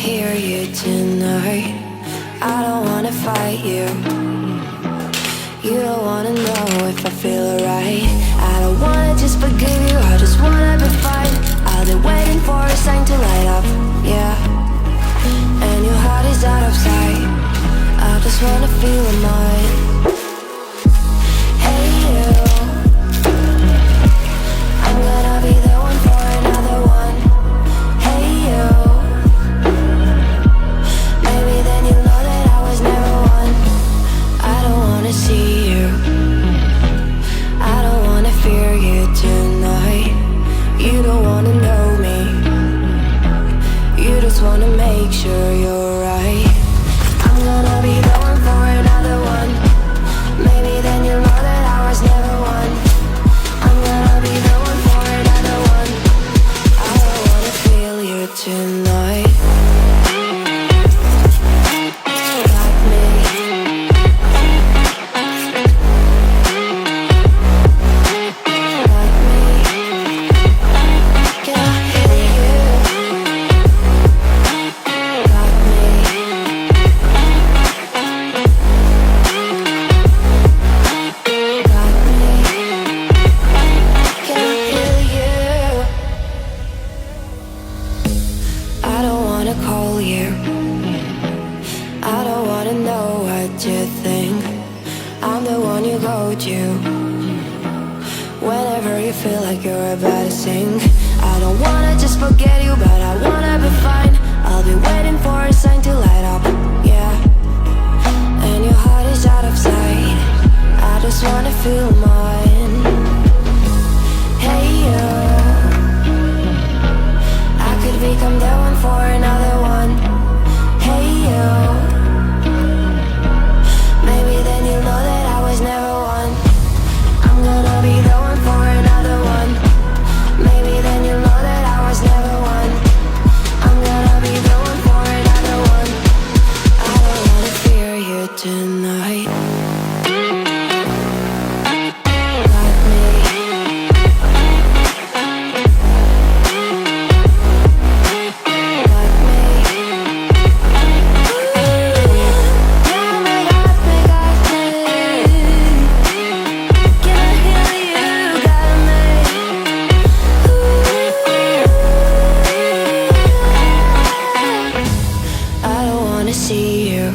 hear you tonight. I don't wanna fight you. You don't wanna know if I feel alright. I don't wanna just forgive you, I just wanna be fine. I've been waiting for a sign to light up, yeah. And your heart is out of sight. I just wanna feel mine. Hey you, I'm gonna be the one for another one. Hey you, maybe then you'll know that I was never one. I don't wanna see you, I don't wanna fear you tonight. You don't wanna know me, you just wanna make sure you're right. I'm gonna be the one for another one. Maybe then you'll know that I was never one. I'm gonna be the one for another one. I don't wanna feel you tonight. Like me. Like me. Can I hear you? Like me. Like me. Can I hear you? I don't wanna call you, I don't wanna know what you think. I'm the one you go to whenever you feel like you're about to sink. I don't wanna just forget you, but I wanna be fine. I'll be waiting for a sign to light up, yeah. And your heart is out of sight. I just wanna feel mine. Hey you, I could become the one for another one. Hey you, maybe then you'll know that I was never one. I'm gonna be the one for another one. Maybe then you'll know that I was never one. I'm gonna be the one for another one. I don't wanna fear you tonight. Like me. Like me. You make us think. Can I hear you? Got me. I don't wanna see you,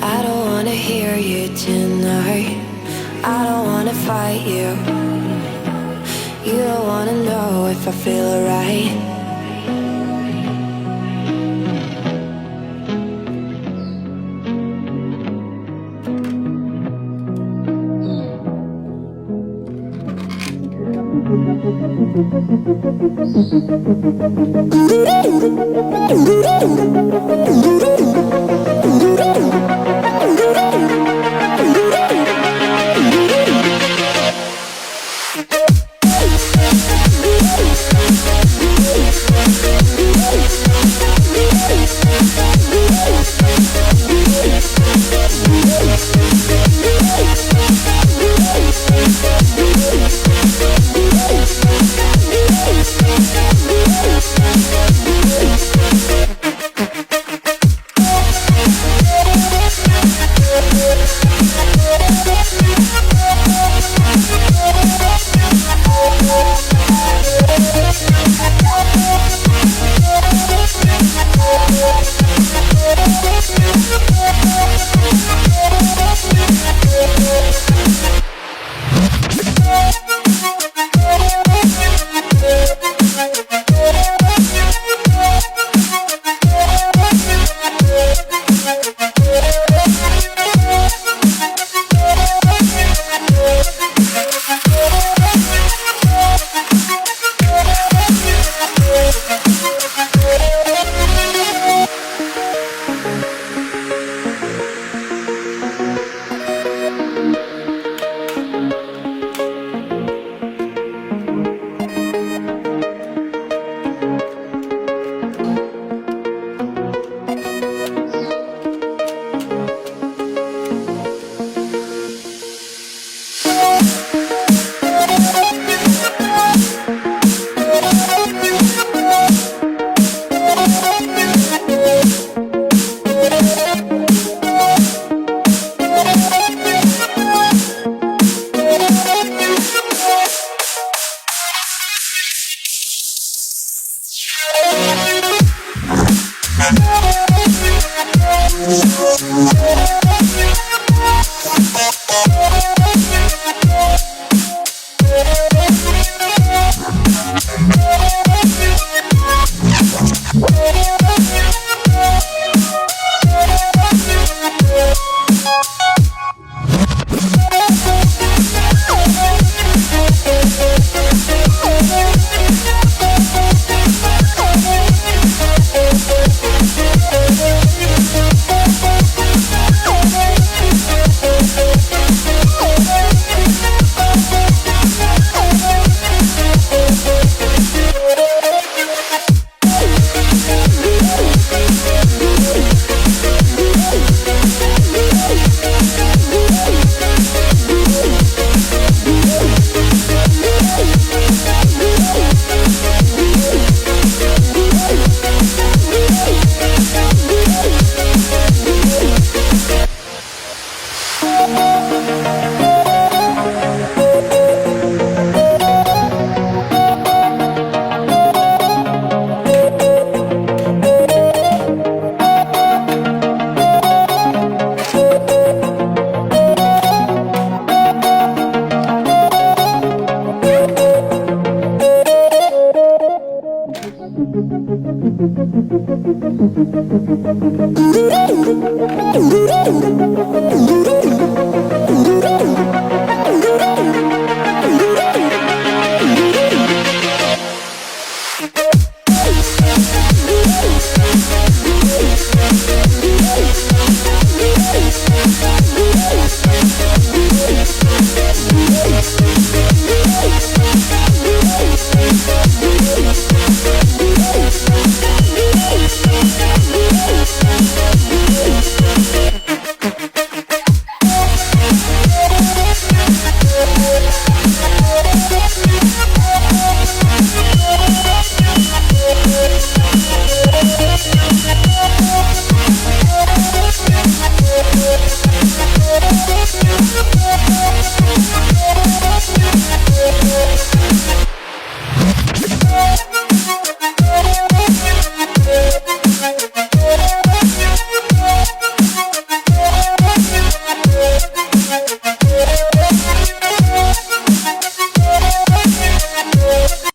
I don't wanna hear you tonight. I don't wanna fight you. You don't wanna know if I feel alright. Thank you.